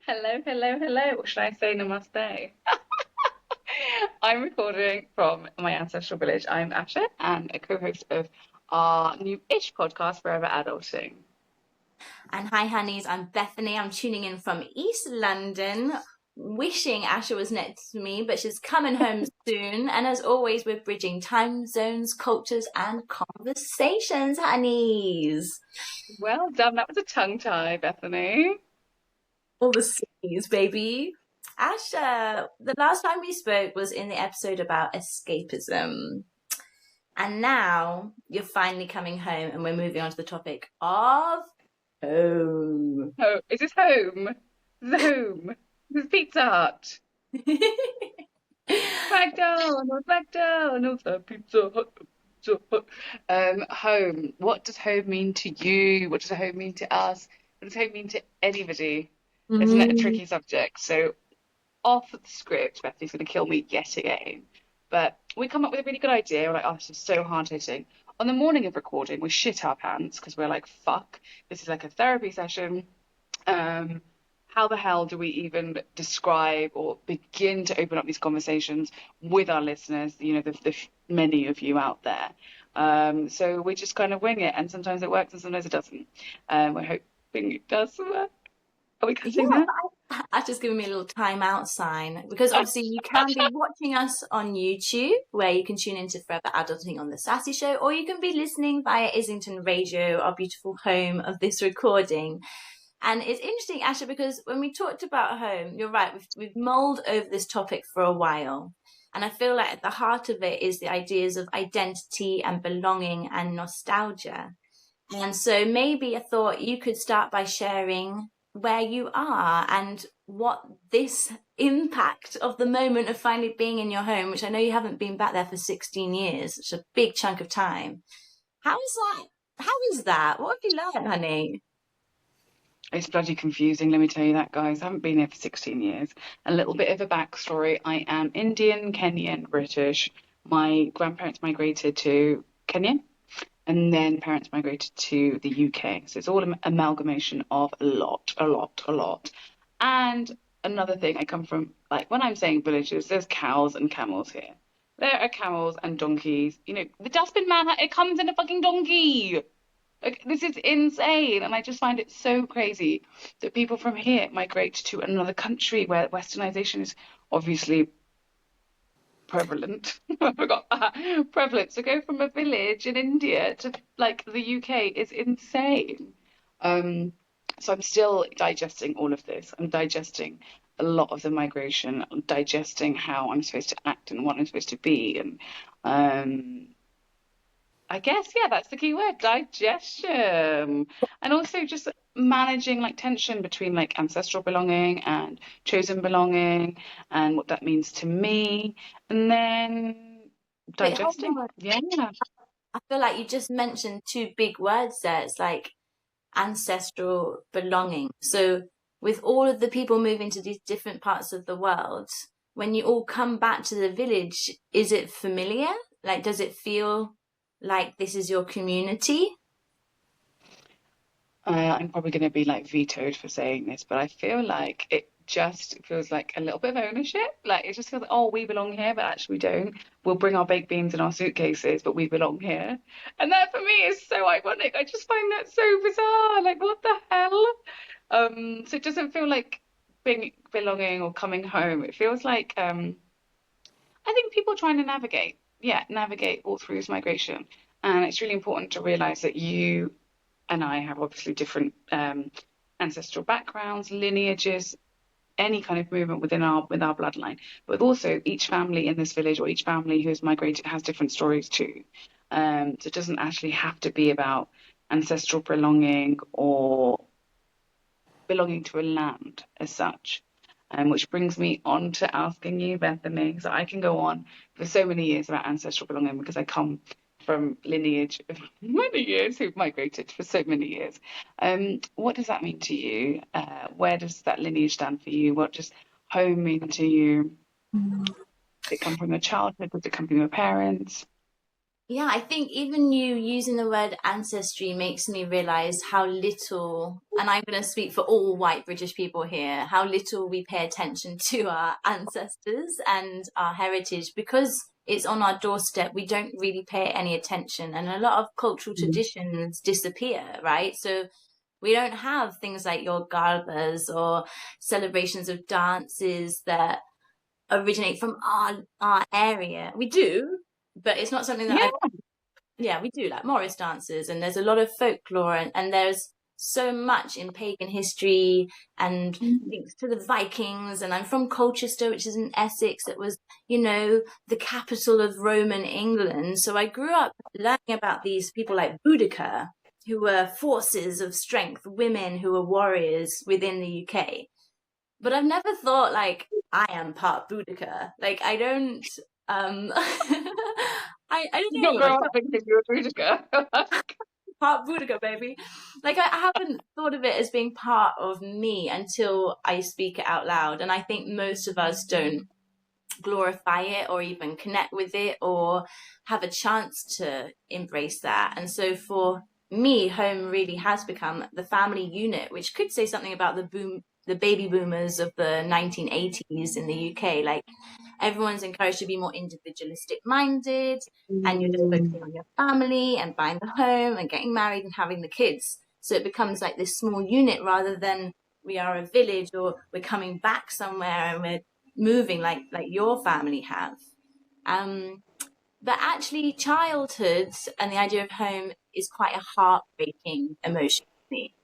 Hello, hello, hello. Or should I say namaste? I'm recording from my ancestral village. I'm Asha and a co-host of our new-ish podcast, Forever Adulting. And hi, honeys, I'm Bethany. I'm tuning in from East London, wishing Asha was next to me, but she's coming home soon. And as always, we're bridging time zones, cultures, and conversations, honeys. Well done. That was a tongue tie, Bethany. All the C's, baby. Asha, the last time we spoke was in the episode about escapism. And now you're finally coming home, and we're moving on to the topic of home. Oh, is this home? This is home. This is Pizza Hut. McDonald's, the Pizza Hut. Pizza Hut. Home. What does home mean to you? What does home mean to us? What does home mean to anybody? Isn't it a Mm. tricky subject? So off the script, Bethany's going to kill me yet again. But we come up with a really good idea. We're like, oh, this is so hard hitting. On the morning of recording, we shit our pants because we're like, fuck, this is like a therapy session. Um, how the hell do we even describe or begin to open up these conversations with our listeners? You know, the many of you out there. So we just kind of wing it, and sometimes it works and sometimes it doesn't. We're hoping it does work. Are we cutting Yeah, that? that's just giving me a little timeout sign because obviously you can be watching us on YouTube where you can tune into Forever Adulting on the Sassy Show, or you can be listening via Islington Radio, our beautiful home of this recording. And it's interesting, Asha, because when we talked about home, you're right, we've mulled over this topic for a while. And I feel like at the heart of it is the ideas of identity and belonging and nostalgia. And so maybe I thought you could start by sharing where you are and what this impact of the moment of finally being in your home, which I know you haven't been back there for 16 years, it's a big chunk of time. How is that? How is that? What have you learned, honey? It's bloody confusing, let me tell you that, guys. I haven't been here for 16 years. A little bit of a backstory. I am Indian, Kenyan, British. My grandparents migrated to Kenya, and then parents migrated to the UK. So it's all an amalgamation of a lot, a lot, a lot. And another thing, I come from, like, when I'm saying villages, there's cows and camels here. There are camels and donkeys. You know, the dustbin man, it comes in a fucking donkey. Like, this is insane. And I just find it so crazy that people from here migrate to another country where westernization is obviously prevalent. I forgot that. Prevalent. So go from a village in India to like the UK is insane. Um, so I'm still digesting all of this. I'm digesting a lot of the migration. I'm digesting how I'm supposed to act and what I'm supposed to be. And I guess, yeah, that's the key word, digestion. And also just managing like tension between like ancestral belonging and chosen belonging and what that means to me. And then Wait, hold digesting. on. Yeah. I feel like you just mentioned two big words there. It's like ancestral belonging. So, with all of the people moving to these different parts of the world, when you all come back to the village, is it familiar? Like, does it feel like this is your community? I'm probably going to be like vetoed for saying this, but I feel like it just feels like a little bit of ownership. Like it just feels like, oh, we belong here, but actually we don't. We'll bring our baked beans in our suitcases, but we belong here. And that for me is so ironic. I just find that so bizarre. Like, what the hell? So it doesn't feel like being belonging or coming home. It feels like I think people trying to navigate, yeah, navigate all through this migration. And it's really important to realize that you and I have obviously different ancestral backgrounds, lineages, any kind of movement with our bloodline. But also each family in this village or each family who has migrated has different stories too. So it doesn't actually have to be about ancestral belonging or belonging to a land as such. Which brings me on to asking you, Bethany. So I can go on for so many years about ancestral belonging because I come from lineage of many years who've migrated for so many years. What does that mean to you? Where does that lineage stand for you? What does home mean to you? Did it come from your childhood? Did it come from your parents? Yeah, I think even you using the word ancestry makes me realize how little, and I'm going to speak for all white British people here, how little we pay attention to our ancestors and our heritage because it's on our doorstep. We don't really pay any attention, and a lot of cultural traditions disappear, right? So we don't have things like your garbas or celebrations of dances that originate from our area. We do, but it's not something that Yeah. I've yeah, we do like Morris dances, and there's a lot of folklore, and there's so much in pagan history and links to the Vikings. And I'm from Colchester, which is in Essex. It was, the capital of Roman England. So I grew up learning about these people like Boudica, who were forces of strength, women who were warriors within the UK. But I've never thought like I am part Boudica. Like I don't I don't You know, don't grow like up thinking you're a Boudica. part Boudica, baby. Like I haven't thought of it as being part of me until I speak it out loud. And I think most of us don't glorify it or even connect with it or have a chance to embrace that. And so for me, home really has become the family unit, which could say something about the baby boomers of the 1980s in the UK. Like everyone's encouraged to be more individualistic minded, and you're just focusing on your family and buying the home and getting married and having the kids. So it becomes like this small unit rather than we are a village or we're coming back somewhere and we're moving like your family have. Um, but actually, childhood and the idea of home is quite a heartbreaking emotion for me.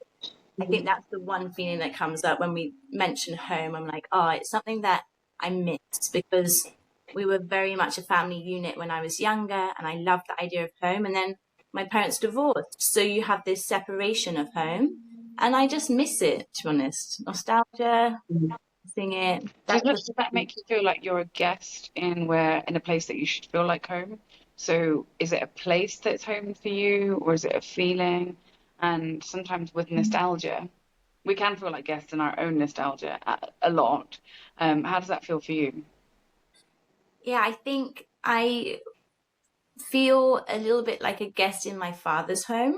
I think that's the one feeling that comes up when we mention home. I'm like, oh, it's something that I miss because we were very much a family unit when I was younger, and I loved the idea of home. And then my parents divorced, so you have this separation of home, and I just miss it. To be honest, nostalgia, missing it. Does That's that, the does that make you feel like you're a guest in a place that you should feel like home? So is it a place that's home for you, or is it a feeling? And sometimes with nostalgia, we can feel like guests in our own nostalgia a lot. How does that feel for you? yeah. I think I feel a little bit like a guest in my father's home.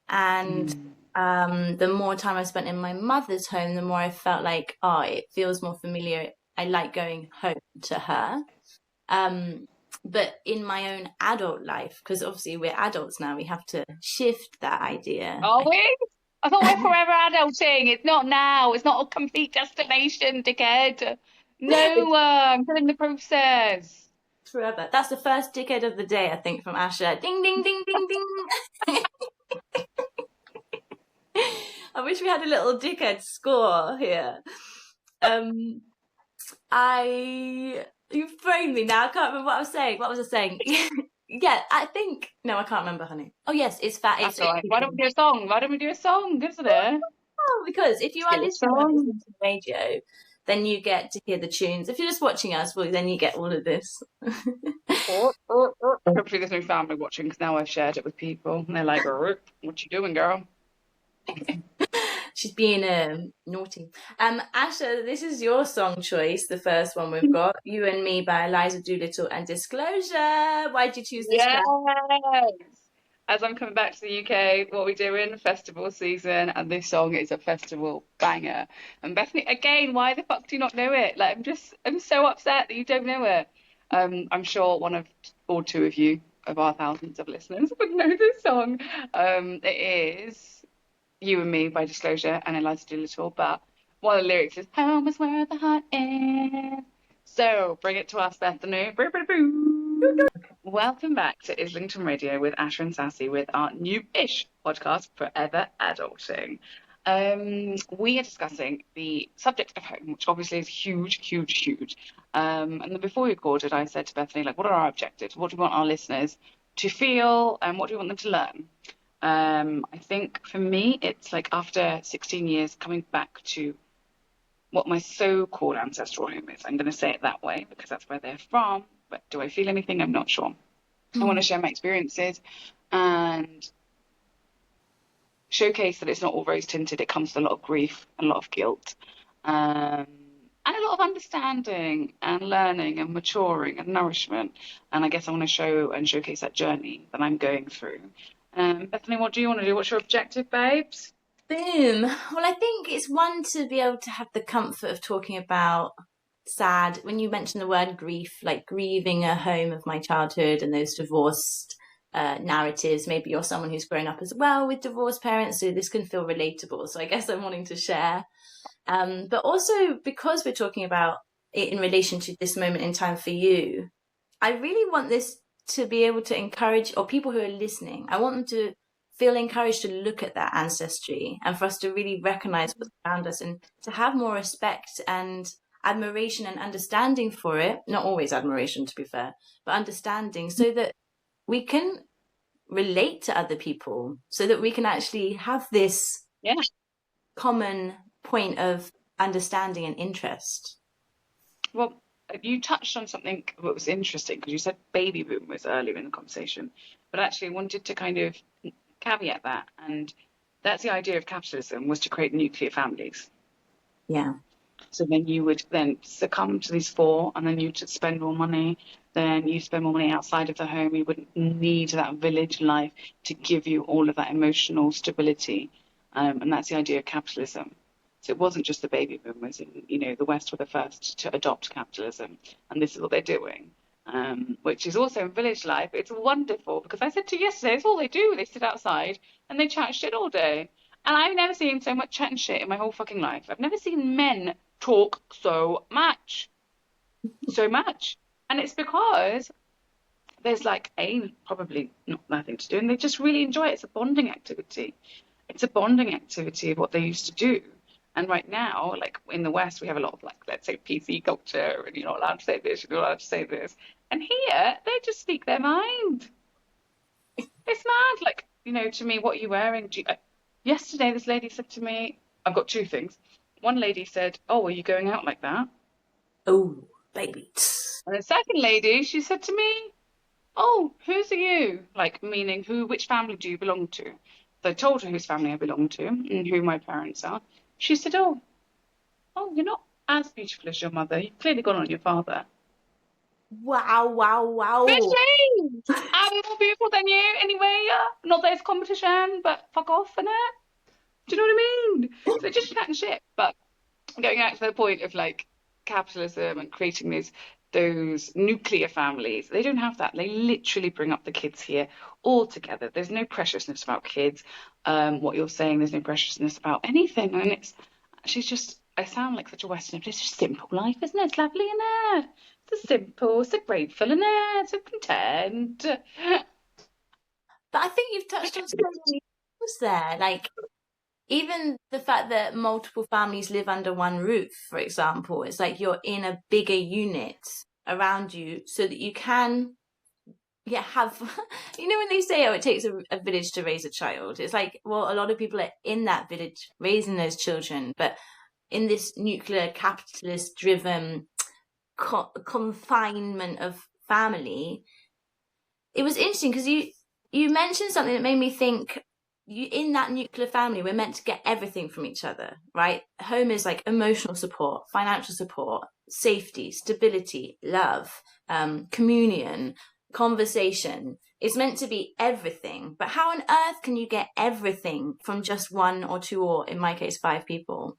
And Mm. the more time I spent in my mother's home, the more I felt like, oh, it feels more familiar. I like going home to her. Um, but in my own adult life, because obviously we're adults now, we have to shift that idea. Are we? I thought we're forever adulting. It's not now. It's not a complete destination, dickhead. It's No, I'm still in the process. forever. That's the first decade of the day, I think, from Asha. Ding, ding, ding, ding, ding. I wish we had a little dickhead score here. Um, you framed me now. I can't remember what I was saying. What was I saying? Yeah, I think no, I can't remember, honey. Oh yes, it's fat. That's all right. Why don't we do a song? Why don't we do a song, isn't it? because if you Let's are do a listening on song. Islington Radio, then you get to hear the tunes. If you're just watching us, well, then you get all of this. Hopefully there's no family watching because now I've shared it with people and they're like, what you doing, girl? She's being naughty. Asha, this is your song choice. The first one we've got, "You and Me" by Eliza Doolittle and Disclosure. Why did you choose this Yes. track? As I'm coming back to the UK, what we do in festival season, and this song is a festival banger. And Bethany, again, why the fuck do you not know it? Like, I'm so upset that you don't know it. I'm sure one of or two of you of our thousands of listeners would know this song. It is "You and Me" by Disclosure and Eliza Doolittle, but one of the lyrics is "Home is where the heart is." So bring it to us, Bethany. Boo, boo, boo. Welcome back to Islington Radio with Asha and Sassy with our new-ish podcast, Forever Adulting. We are discussing the subject of home, which obviously is huge, huge, huge. And then before we recorded, I said to Bethany, like, what are our objectives? What do we want our listeners to feel, and what do we want them to learn? I think for me, it's like after 16 years coming back to what my so-called ancestral home is. I'm going to say it that way because that's where they're from. But do I feel anything? I'm not sure. I want to share my experiences and showcase that it's not all rose tinted. It comes with a lot of grief and a lot of guilt. Um, and a lot of understanding and learning and maturing and nourishment. And I guess I want to show and showcase that journey that I'm going through. Bethany, what do you want to do? What's your objective, babes? Boom. Well, I think it's one to be able to have the comfort of talking about sad. When you mentioned the word grief, like grieving a home of my childhood and those divorced narratives. Maybe you're someone who's grown up as well with divorced parents, so this can feel relatable. So I guess I'm wanting to share. But also because we're talking about it in relation to this moment in time for you, I really want this to be able to encourage, or people who are listening, I want them to feel encouraged to look at that ancestry and for us to really recognize what's around us and to have more respect and admiration and understanding for it. Not always admiration, to be fair, but understanding so that we can relate to other people, so that we can actually have this common point of understanding and interest. Well, you touched on something that was interesting because you said baby boom was earlier in the conversation, but actually I wanted to kind of caveat that, and that's the idea of capitalism, was to create nuclear families. Yeah. So then you would then succumb to these four, and then you'd spend more money. Then you spend more money outside of the home. You wouldn't need that village life to give you all of that emotional stability, and that's the idea of capitalism. So it wasn't just the baby boomers. The West were the first to adopt capitalism, and this is what they're doing. Which is also in village life. It's wonderful because I said to you yesterday, it's all they do. They sit outside and they chat shit all day. And I've never seen so much chat and shit in my whole fucking life. I've never seen men talk so much. So much. And it's because there's probably not nothing to do, and they just really enjoy it. It's a bonding activity. It's a bonding activity of what they used to do. And right now, like in the West, we have a lot of let's say PC culture, and you're not allowed to say this, you're not allowed to say this. And here, they just speak their mind. It's mad. To me, what are you wearing? Yesterday, this lady said to me, I've got two things. One lady said, "Oh, are you going out like that?" Oh, baby. And the second lady, she said to me, "Oh, whose are you?" Like, meaning which family do you belong to? So I told her whose family I belong to and who my parents are. She said, "Oh, you're not as beautiful as your mother. You've clearly gone on your father." Wow, wow, wow. Bitch, I'm more beautiful than you anyway. Not that it's competition, but fuck off, innit? Do you know what I mean? So just chatting shit. But going back to the point of capitalism and creating those nuclear families, they don't have that. They literally bring up the kids here all together. There's no preciousness about kids. What you're saying, there's no preciousness about anything. And it's actually just, I sound like such a Westerner, but it's just simple life, isn't it? It's lovely, isn't it? It's so simple, so grateful, isn't it? So content. But I think you've touched on so many things there. Like, even the fact that multiple families live under one roof, for example, it's like you're in a bigger unit around you so that you can have when they say, oh, it takes a village to raise a child, it's like, well, a lot of people are in that village raising those children, but in this nuclear capitalist driven confinement of family. It was interesting because you mentioned something that made me think, in that nuclear family, we're meant to get everything from each other, right? Home is like emotional support, financial support, safety, stability, love, communion, conversation. It's meant to be everything. But how on earth can you get everything from just one or two, or in my case, 5 people?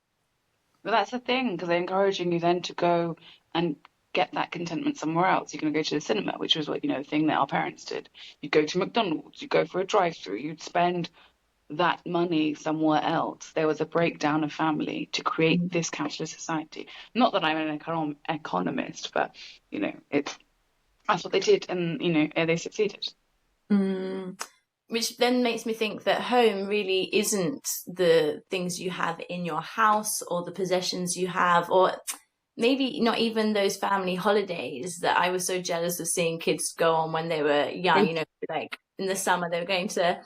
Well, that's the thing, because they're encouraging you then to go and get that contentment somewhere else. You're going to go to the cinema, which was the thing that our parents did. You go to McDonald's, you go for a drive-through, you'd spend that money somewhere else. There was a breakdown of family to create this capitalist society. Not that I'm an economist, but that's what they did, and they succeeded. Which then makes me think that home really isn't the things you have in your house or the possessions you have, or maybe not even those family holidays that I was so jealous of seeing kids go on when they were young. Like in the summer they were going to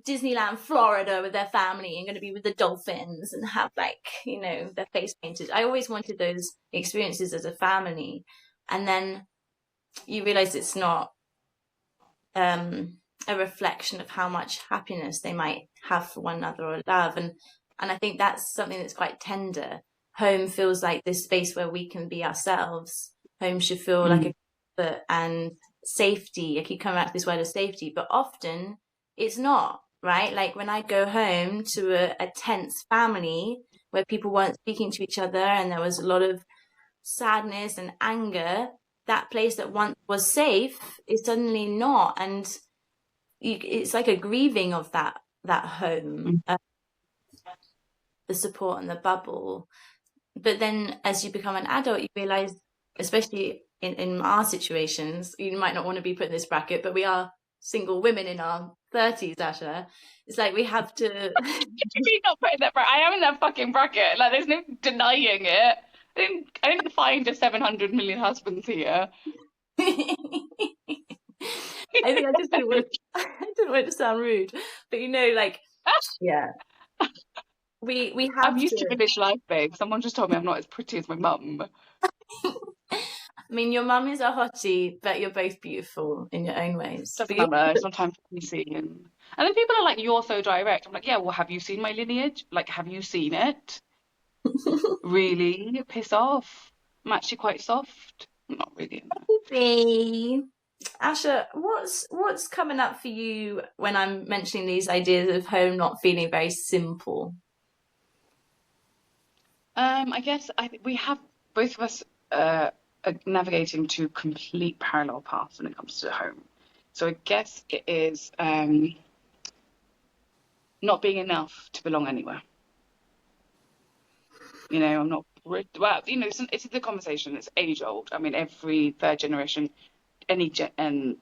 Disneyland, Florida with their family and going to be with the dolphins and have their face painted. I always wanted those experiences as a family. And then you realize it's not a reflection of how much happiness they might have for one another or love. And I think that's something that's quite tender. home feels like this space where we can be ourselves. Home should feel like a Mm. comfort and safety. I keep coming back to this word of safety, but often it's not, right? Like when I go home to a tense family where people weren't speaking to each other and there was a lot of sadness and anger, that place that once was safe is suddenly not. And it's like a grieving of that home, Mm. the support and the bubble. But then as you become an adult, you realize, especially in our situations, you might not want to be put in this bracket, but we are single women in our 30s, Asha. It's like we have to. You're not putting that bracket. I am in that fucking bracket. Like, there's no denying it. I didn't find a 700 million husbands here. I think I just didn't want I didn't want it to sound rude, but like, yeah, we I'm have used to to. British life, babe. Someone just told me I'm not as pretty as my mum. I mean, your mum is a hottie, but you're both beautiful in your own ways. Doesn't matter. Sometimes we see and then people are like, "You're so direct." I'm like, "Yeah, well, have you seen my lineage? Like, have you seen it? Really? Piss off. I'm actually quite soft. I'm not really in there." Hey, Asha, what's coming up for you when I'm mentioning these ideas of home not feeling very simple? I guess we have both of us are navigating two complete parallel paths when it comes to home. So I guess it is not being enough to belong anywhere. I'm not well. It's the conversation. It's age old. I mean, every third generation, and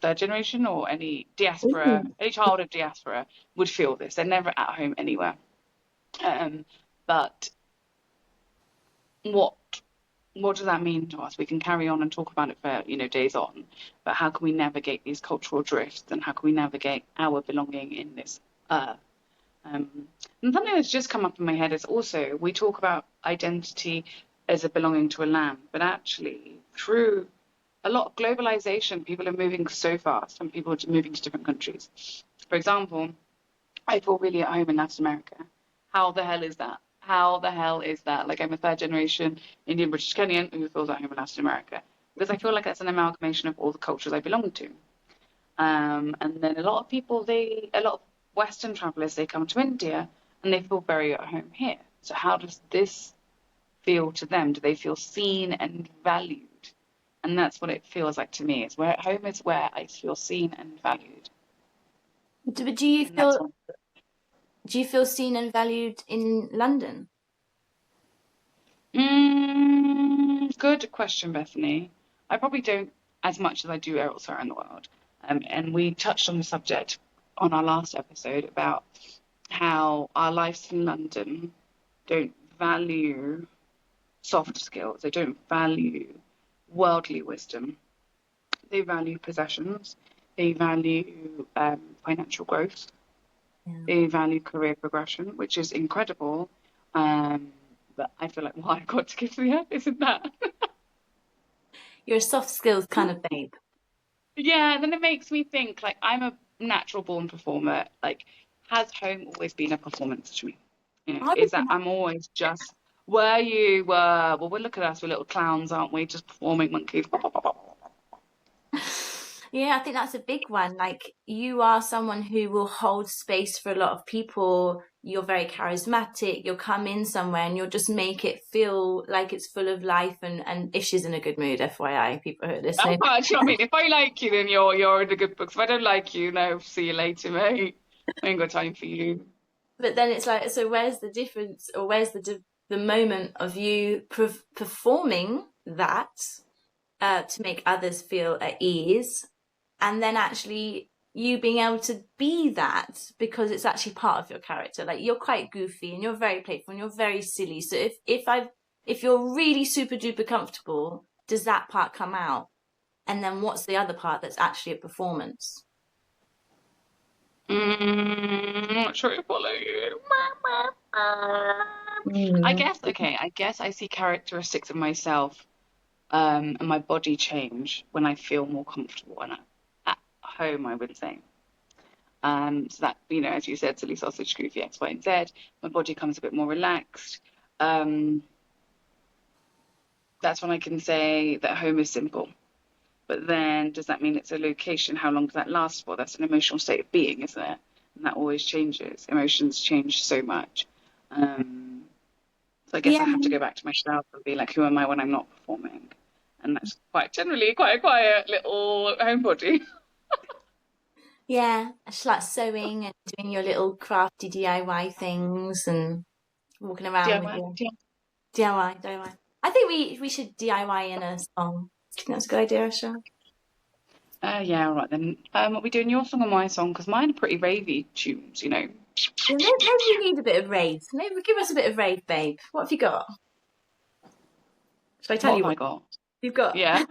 third generation or any diaspora, Ooh. any child of diaspora would feel this. They're never at home anywhere. But what what does that mean to us? We can carry on and talk about it for, days on, but how can we navigate these cultural drifts and how can we navigate our belonging in this earth? And something that's just come up in my head is also we talk about identity as a belonging to a land, but actually through a lot of globalization, people are moving so fast and people are moving to different countries. For example, I feel really at home in Latin America. How the hell is that? How the hell is that? Like, I'm a third generation Indian British Kenyan who feels at home in Latin America because I feel like that's an amalgamation of all the cultures I belong to. And then a lot of people, a lot of Western travelers, they come to India and they feel very at home here. So how does this feel to them? Do they feel seen and valued? And that's what it feels like to me. It's where home is where I feel seen and valued. Do you And that's feel what. seen and valued in London? Good question, Bethany. I probably don't as much as I do elsewhere in the world. And we touched on the subject on our last episode about how our lives in London don't value soft skills. They don't value worldly wisdom. They value possessions. They value financial growth. Yeah. They value career progression, which is incredible. But I feel like, well, I've got to give to the earth, isn't that? You're a soft skills kind of babe. Yeah, then it makes me think, like, I'm a natural born performer. Like, has home always been a performance to me? I Is that would I'm always just where you were? Well, look at us, we're little clowns, aren't we? Just performing monkeys. Yeah, I think that's a big one. Like, you are someone who will hold space for a lot of people. You're very charismatic. You'll come in somewhere and you'll just make it feel like it's full of life. And if she's in a good mood, FYI, people who are listening. Do you know what I mean? If I like you, then you're in the good books. If I don't like you, no, see you later, mate. I ain't got time for you. But then it's like, so where's the difference, or where's the moment of you performing that to make others feel at ease, and then actually you being able to be that because it's actually part of your character. Like, you're quite goofy and you're very playful and you're very silly. So if you're really super duper comfortable, does that part come out? And then what's the other part that's actually a performance? I'm not sure I follow you. Mm. I guess I see characteristics of myself and my body change when I feel more comfortable and at home, I would say. So that, as you said, silly sausage, goofy X, Y, and Z, my body comes a bit more relaxed. um, that's when I can say that home is simple. But then, does that mean it's a location? How long does that last for? That's an emotional state of being, isn't it? And that always changes. Emotions change so much. So I guess Yeah, I have to go back to myself and be like, who am I when I'm not performing? And that's quite generally quite a quiet little homebody. yeah. It's like sewing and doing your little crafty DIY things and walking around with DIY. your DIY, DIY. I think we should DIY in a song. I think that's a good idea, Asha. Yeah, all right then. Are we doing your song or my song? Because mine are pretty ravey tunes, you know. Yeah, maybe we need a bit of rave. Maybe give us a bit of rave, babe. What have you got? Shall I tell What you have what I got? you've got? Yeah.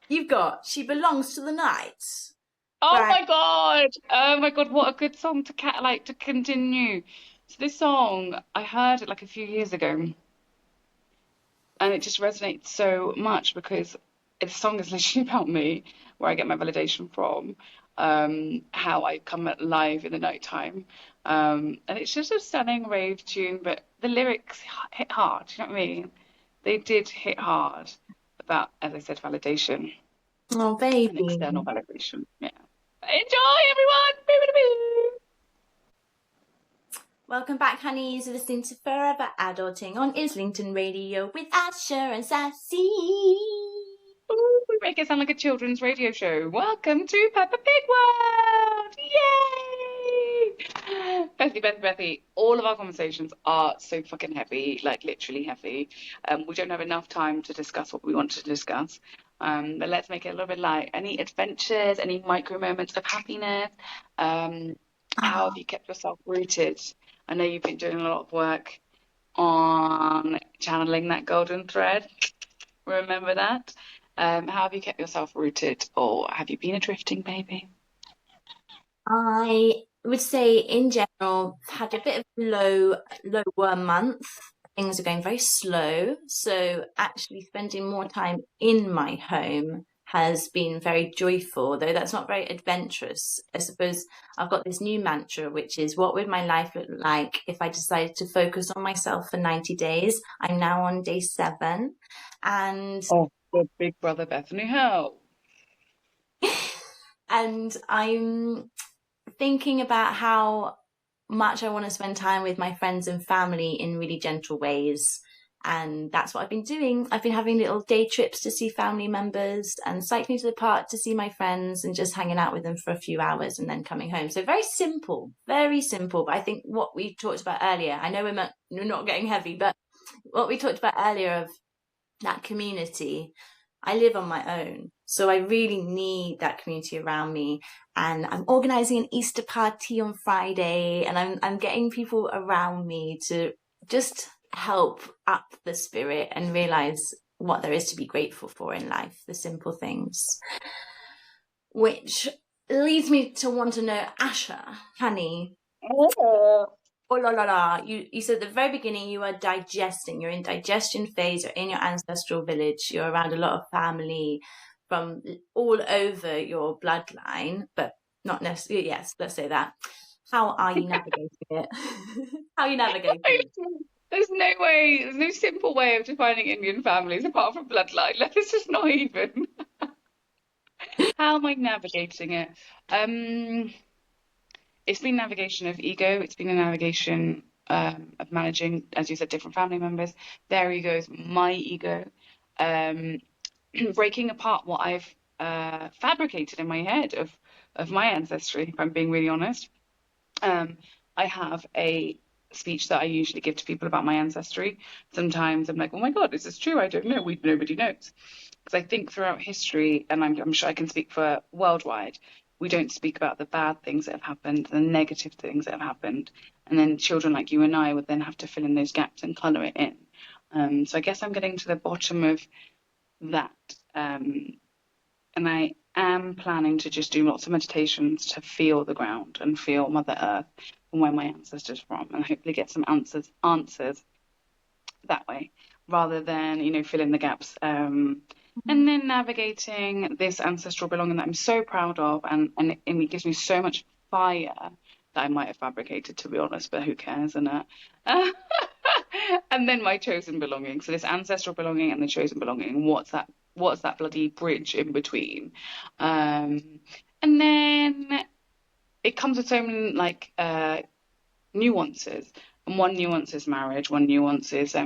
You've got She Belongs to the Night Oh by my God. Oh my God, what a good song to to continue. So this song, I heard it like a few years ago, and it just resonates so much because the song is literally about me, where I get my validation from, how I come alive in the nighttime. And it's just a stunning rave tune, but the lyrics hit hard, you know what I mean? They did hit hard about, as I said, validation Oh and baby. external validation. Yeah. Enjoy, everyone! Boo, boo, boo. Welcome back, honeys. You're listening to Forever Adulting on Islington Radio with Asha and Sassy. Ooh, we make it sound like a children's radio show. Welcome to Peppa Pig World! Yay! Bethany, all of our conversations are so fucking heavy, like literally heavy. We don't have enough time to discuss what we want to discuss. But let's make it a little bit light. Any adventures, any micro moments of happiness? How have you kept yourself rooted? I know you've been doing a lot of work on channeling that golden thread. Remember that? How have you kept yourself rooted, or have you been a drifting baby? I would say, in general, I've had a bit of lower month. Things are going very slow. So actually spending more time in my home has been very joyful, though that's not very adventurous. I suppose I've got this new mantra, which is what would my life look like if I decided to focus on myself for 90 days? I'm now on day 7. And Oh, good big brother Bethany, how? and I'm thinking about how much I want to spend time with my friends and family in really gentle ways. And that's what I've been doing. I've been having little day trips to see family members and cycling to the park to see my friends and just hanging out with them for a few hours and then coming home. So very simple, very simple. But I think what we talked about earlier, I know we're not getting heavy, but what we talked about earlier of that community, I live on my own. So I really need that community around me. And I'm organizing an Easter party on Friday, and I'm getting people around me to just help up the spirit and realize what there is to be grateful for in life, the simple things. Which leads me to want to know, Asha, honey, Oh. oh la la la, you said at the very beginning you are digesting, you're in digestion phase, you're in your ancestral village, you're around a lot of family from all over your bloodline, but not necessarily, yes, let's say that. How are you navigating it? How are you navigating it? There's no way, there's no simple way of defining Indian families apart from bloodline. Like, it's just not even. How am I navigating it? Um, it's been navigation of ego. It's been a navigation of managing, as you said, different family members, their egos, my ego, um, breaking apart what I've fabricated in my head of my ancestry. If I'm being really honest, I have a speech that I usually give to people about my ancestry. Sometimes I'm like, oh my God, is this true? I don't know. Nobody knows. Because I think throughout history, and I'm sure I can speak for worldwide, we don't speak about the bad things that have happened, the negative things that have happened. And then children like you and I would then have to fill in those gaps and colour it in. So I guess I'm getting to the bottom of that. And I am planning to just do lots of meditations to feel the ground and feel Mother Earth and where my ancestors are from, and hopefully get some answers that way, rather than fill in the gaps. And then navigating this ancestral belonging that I'm so proud of, and it gives me so much fire that I might have fabricated, to be honest, but who cares, innit? And then my chosen belonging. So this ancestral belonging and the chosen belonging. What's that bloody bridge in between? Um, and then it comes with so many like nuances. And one nuance is marriage. One nuance is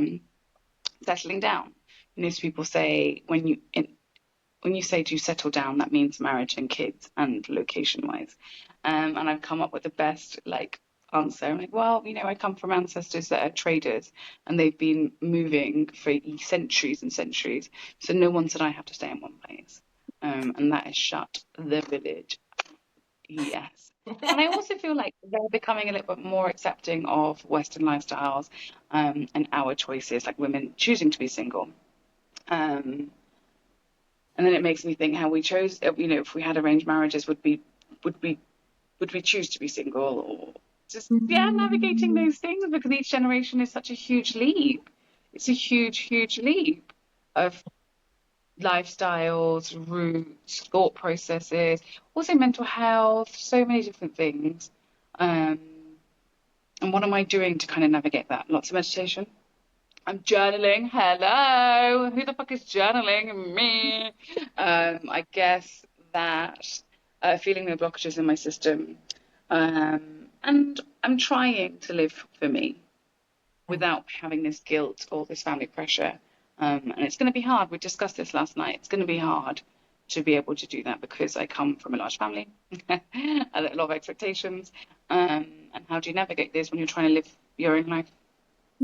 settling down. And these people say when you say do you settle down, that means marriage and kids and location wise. And I've come up with the best like answer. I'm like, well, I come from ancestors that are traders and they've been moving for centuries and centuries. So no one said I have to stay in one place. And that is shut the village. Yes. And I also feel like they're becoming a little bit more accepting of Western lifestyles, and our choices, like women choosing to be single. Um, and then it makes me think how we chose, if we had arranged marriages, would we would we choose to be single, or just, yeah, navigating those things, because each generation is such a huge leap. It's a huge, huge leap of lifestyles, roots, thought processes, also mental health, so many different things. Um, and what am I doing to kind of navigate that? Lots of meditation. I'm journaling. Hello. Who the fuck is journaling? Me. I guess that feeling the blockages in my system. And I'm trying to live for me without having this guilt or this family pressure. And it's going to be hard. We discussed this last night. It's going to be hard to be able to do that because I come from a large family, a lot of expectations. And how do you navigate this when you're trying to live your own life?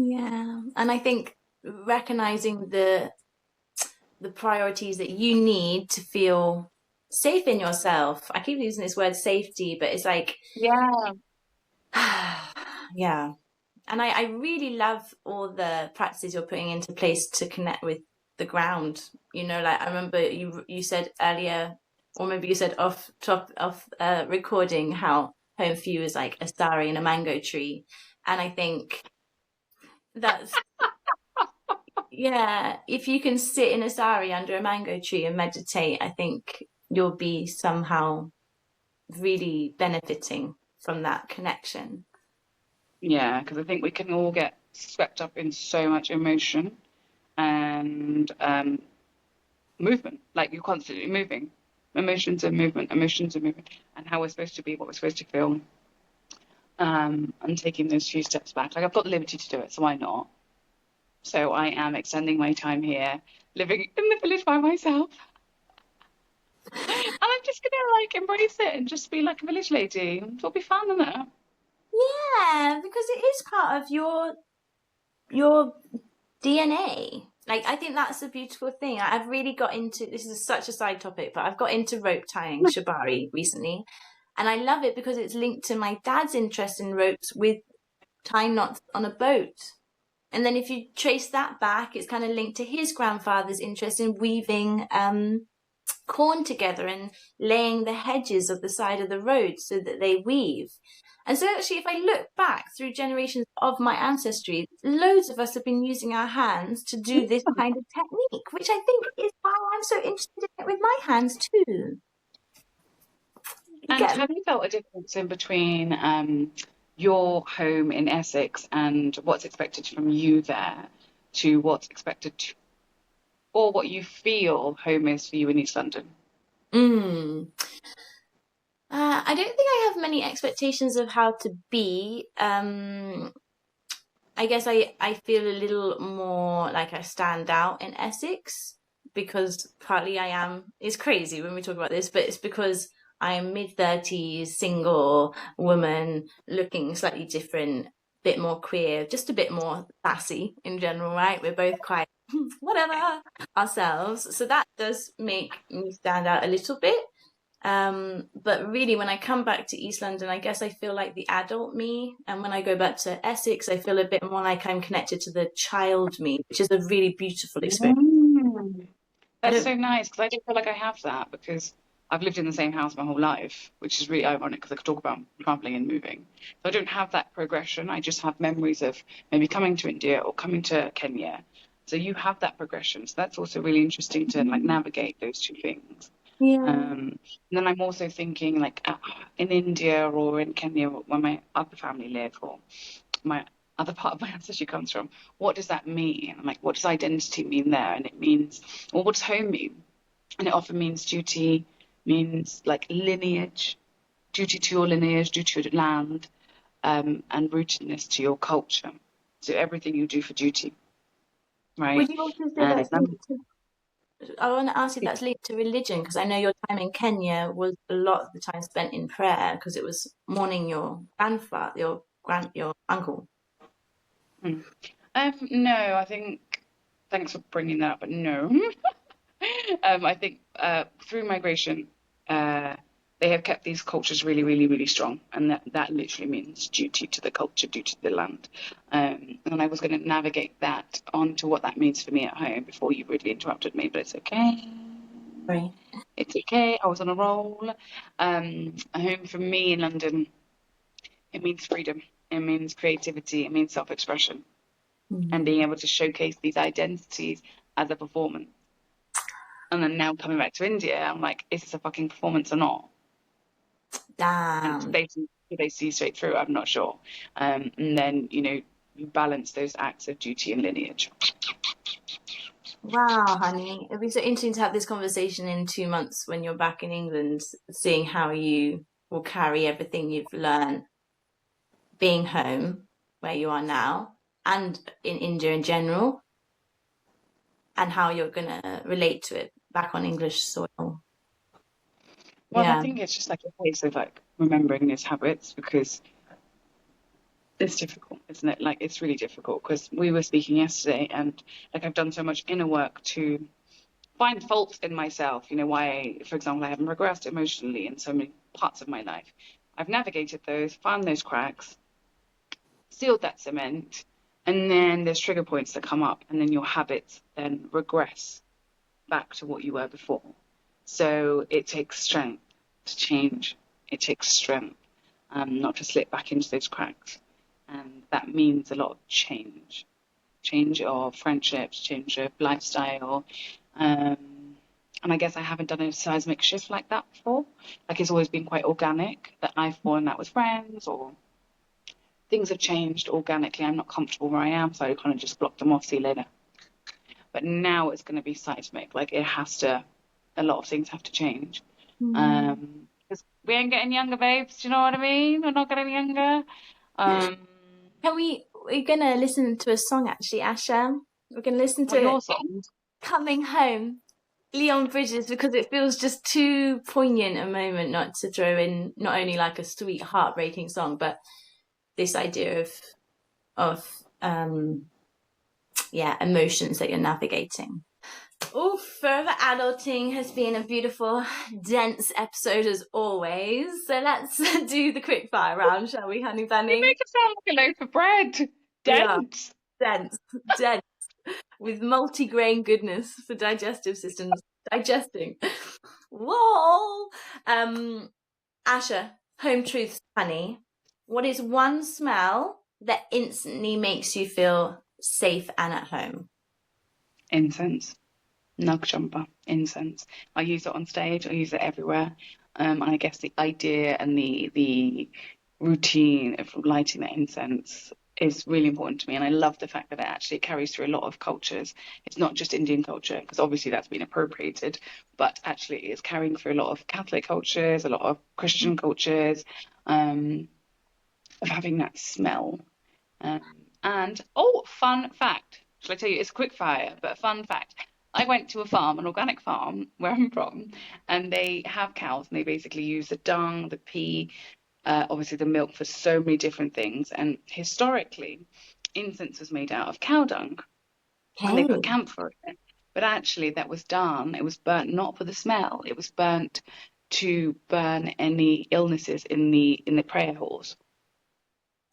Yeah, and I think recognizing the priorities that you need to feel safe in yourself. I keep using this word safety, but it's like, Yeah. yeah. And I really love all the practices you're putting into place to connect with the ground. Like I remember you said earlier, or maybe you said off recording, how home for you is like a starry and a mango tree. And I think that's, yeah, if you can sit in a sari under a mango tree and meditate, I think you'll be somehow really benefiting from that connection. Yeah, because I think we can all get swept up in so much emotion and movement. Like you're constantly moving. Emotions are movement, and how we're supposed to be, what we're supposed to feel, and taking those few steps back. Like I've got the liberty to do it, so why not? So I am extending my time here, living in the village by myself. And I'm just gonna like embrace it and just be like a village lady. It'll be fun, isn't it? Yeah, because it is part of your DNA. Like I think that's a beautiful thing. I've really got into, this is such a side topic, but I've got into rope tying shibari recently, and I love it because it's linked to my dad's interest in ropes with tying knots on a boat. And then if you trace that back, it's kind of linked to his grandfather's interest in weaving corn together and laying the hedges of the side of the road so that they weave. And so actually, if I look back through generations of my ancestry, loads of us have been using our hands to do this kind of technique, which I think is why I'm so interested in it with my hands too. You And get have you felt a difference in between your home in Essex and what's expected from you there to what's expected to, or what you feel home is for you in East London? mm. I don't think I have many expectations of how to be. I guess I feel a little more like I stand out in Essex because partly I am, it's crazy when we talk about this, but it's because I am mid-30s, single woman, looking slightly different, bit more queer, just a bit more sassy in general, right? We're both quite whatever ourselves. So that does make me stand out a little bit. But really, when I come back to East London, I guess I feel like the adult me. And when I go back to Essex, I feel a bit more like I'm connected to the child me, which is a really beautiful experience. Mm. I That's don't, so nice because I don't feel like I have that because I've lived in the same house my whole life, which is really ironic because I could talk about traveling and moving. So I don't have that progression. I just have memories of maybe coming to India or coming to Kenya. So you have that progression. So that's also really interesting to like navigate those two things. yeah. And then I'm also thinking like in India or in Kenya where my other family live or my other part of my ancestry comes from. What does that mean? I'm like, what does identity mean there? And it means, well, what does home mean? And it often means duty, means like lineage, duty to your lineage, duty to your land, and rootedness to your culture. So everything you do for duty, Would right? you also say And that's linked to, I want to ask if that's linked to religion, because I know your time in Kenya was a lot of the time spent in prayer because it was mourning your grandfather, your uncle. no, I think thanks for bringing that up, but no. I think through migration, uh, they have kept these cultures really, really, really strong, and that literally means duty to the culture, duty to the land. And I was going to navigate that onto what that means for me at home before you really interrupted me, but it's okay. Right. It's okay. I was on a roll. Home for me in London, it means freedom. It means creativity. It means self-expression, and Mm. being able to showcase these identities as a performance. And then now coming back to India, I'm like, is this a fucking performance or not? And Damn. they see straight through? I'm not sure. And then, you balance those acts of duty and lineage. Wow, honey. It'll be so interesting to have this conversation in 2 months when you're back in England, seeing how you will carry everything you've learned being home where you are now and in India in general, and how you're going to relate to it back on English soil. Well, I Yeah. think it's just like a case of like remembering these habits because it's difficult, isn't it? Like it's really difficult because we were speaking yesterday and like I've done so much inner work to find faults in myself, why, for example, I haven't regressed emotionally in so many parts of my life. I've navigated those, found those cracks, sealed that cement, and then there's trigger points that come up, and then your habits then regress back to what you were before. So it takes strength to change. It takes strength not to slip back into those cracks. And that means a lot of change of friendships, change of lifestyle. And I guess I haven't done a seismic shift like that before. Like it's always been quite organic that I've fallen out with friends or things have changed organically. I'm not comfortable where I am, so I kind of just block them off, see you later. But now it's going to be seismic. Like a lot of things have to change. Mm. Because we ain't getting younger, babes. Do you know what I mean? We're not getting younger. Um, We're going to listen to a song actually, Asha. We're going to listen what to your song? Coming Home, Leon Bridges, because it feels just too poignant a moment not to throw in not only like a sweet, heartbreaking song, but this idea of emotions that you're navigating. Oh, Forever Adulting has been a beautiful, dense episode as always. So let's do the quick fire round, shall we, honey You bunny? make it sound like a loaf of bread. We are Dense. dense, with multi-grain goodness for digestive systems digesting. Whoa! Asha, home truths, honey. What is one smell that instantly makes you feel safe and at home? Incense. Nug jumper. Incense. I use it on stage. I use it everywhere. And I guess the idea and the routine of lighting that incense is really important to me. And I love the fact that it actually carries through a lot of cultures. It's not just Indian culture, because obviously that's been appropriated, but actually it's carrying through a lot of Catholic cultures, a lot of Christian cultures, of having that smell. Um, and fun fact. Shall I tell you? It's quick fire, but a fun fact. I went to a farm, an organic farm where I'm from, and they have cows, and they basically use the dung, the pee, obviously the milk for so many different things. And historically, incense was made out of cow dung, and they Okay. put camphor in it. But actually, that was done. It was burnt not for the smell. It was burnt to burn any illnesses in the prayer halls,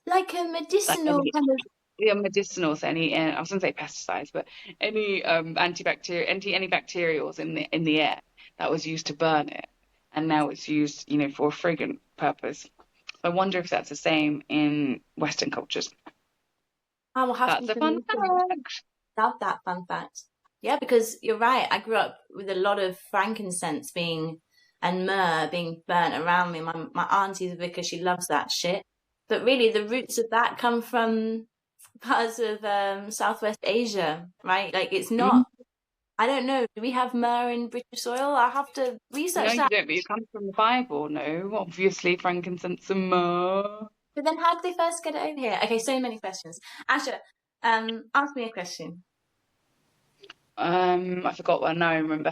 Like a like medicinal any kind of. medicinals, any I was going to say pesticides, but any any bacterials in the air that was used to burn it, and now it's used, for a fragrant purpose. So I wonder if that's the same in Western cultures. I will have That's to a fun listen. fact. Love that fun fact. Yeah, because you're right. I grew up with a lot of frankincense being and myrrh being burnt around me. My auntie's a vicar; she loves that shit. But really, the roots of that come parts of Southwest Asia, right? Like it's Mm. not. I don't know. Do we have myrrh in British soil? I have to No, research you that. don't, but it comes from the Bible. No, obviously frankincense and myrrh. But then, how did they first get it over here? Okay, so many questions. Asha, ask me a question. I forgot one. Now I remember.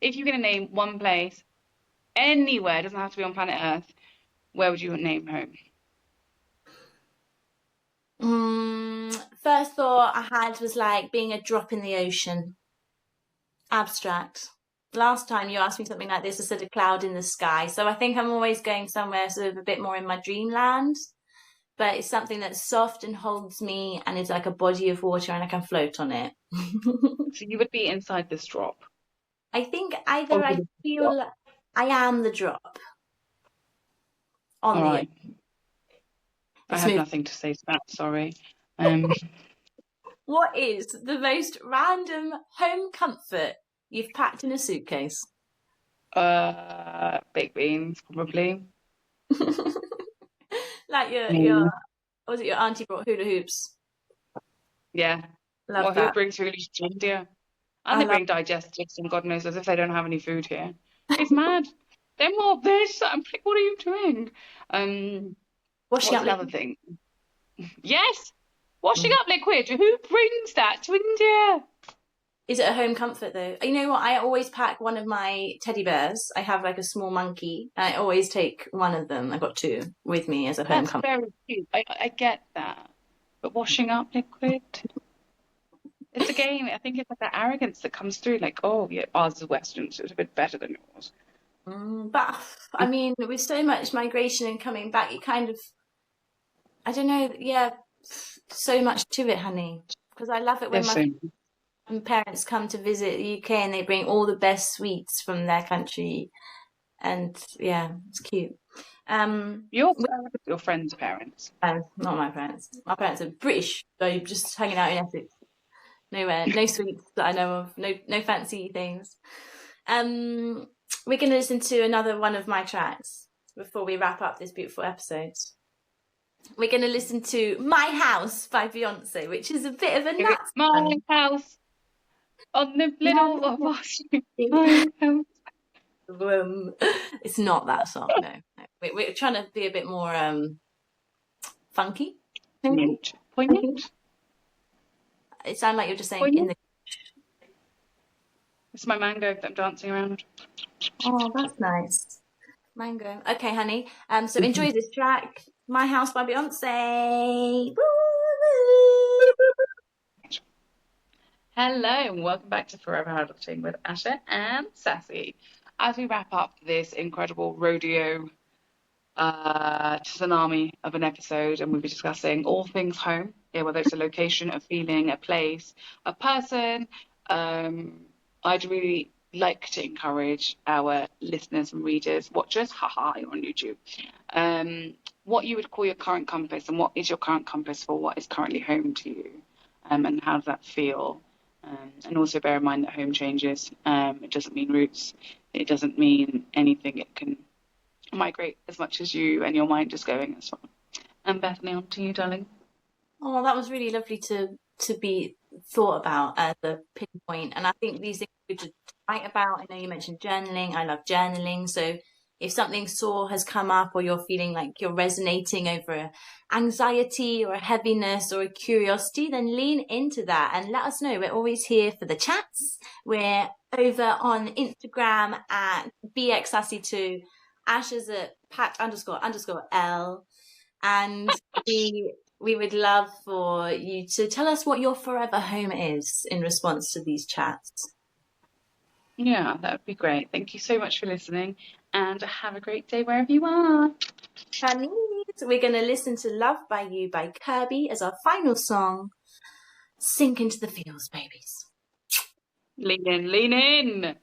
If you're gonna name one place anywhere, it doesn't have to be on planet Earth, where would you name home? First thought I had was like being a drop in the ocean. Abstract. Last time you asked me something like this, I said a cloud in the sky. So I think I'm always going somewhere sort of a bit more in my dreamland. But it's something that's soft and holds me and is like a body of water and I can float on it. So you would be inside this drop. I think either Over I the drop. feel I am the drop on All the right. I it's have moving. nothing to say to that. Sorry. Um, What is the most random home comfort you've packed in a suitcase? baked beans probably. Like your Mm. was it your auntie brought hula hoops? Yeah. Love Well, who that. brings food to India? And I they love bring digestives and God knows as if they don't have any food here. It's mad. They're more this. I'm like, what are you doing? washing What's up another liquid. thing? Yes, washing Mm. up liquid. Who brings that to India? Is it a home comfort though? You know what? I always pack one of my teddy bears. I have like a small monkey, and I always take one of them. I got two with me as a home That's comfort. very cute. I get that. But washing up liquid, it's a game. I think it's like that arrogance that comes through. Like, oh, yeah, ours is Western, so it's a bit better than yours. But I mean, with so much migration and coming back, you kind of, I don't know, yeah, so much to it, honey. Because I love it when There's my so parents come to visit the UK and they bring all the best sweets from their country, and yeah, it's cute. your parents, your friends' parents. Not my parents. My parents are British, so just hanging out in Essex. Nowhere, no sweets that I know of. No fancy things. We're going to listen to another one of my tracks before we wrap up this beautiful episode. We're going to listen to "My House" by Beyonce, which is a bit of a nuts My one. house on the little of us. My house. It's not that song, no. We're trying to be a bit more funky, maybe. Poignant. Funky. Poignant. It sounds like you're just saying in Poignant. the. It's my mango that I'm dancing around. Oh, that's nice. Mango. Okay, honey. So enjoy this track, "My House" by Beyonce. Woo, woo. Hello and welcome back to Forever Adulting with Asha and Sassy. As we wrap up this incredible rodeo tsunami of an episode, and we'll be discussing all things home, yeah, whether it's a location, a feeling, a place, a person. I'd really like to encourage our listeners and readers, watchers, haha, you're on YouTube, what you would call your current compass, and what is your current compass for what is currently home to you, and how does that feel? And also bear in mind that home changes. It doesn't mean roots. It doesn't mean anything. It can migrate as much as you and your mind is going as well. And Bethany, on to you, darling. Oh, that was really lovely to be thought about as a pinpoint. And I think these things are good to write about. I know you mentioned journaling. I love journaling. So if something sore has come up or you're feeling like you're resonating over anxiety or a heaviness or a curiosity, then lean into that and let us know. We're always here for the chats. We're over on Instagram at bxsassy2. Asha's at pat__L. And we would love for you to tell us what your forever home is in response to these chats. Yeah, that would be great. Thank you so much for listening and have a great day wherever you are. Honey, we're going to listen to "Love by You" by Kirby as our final song. Sink into the feels, babies. Lean in, lean in.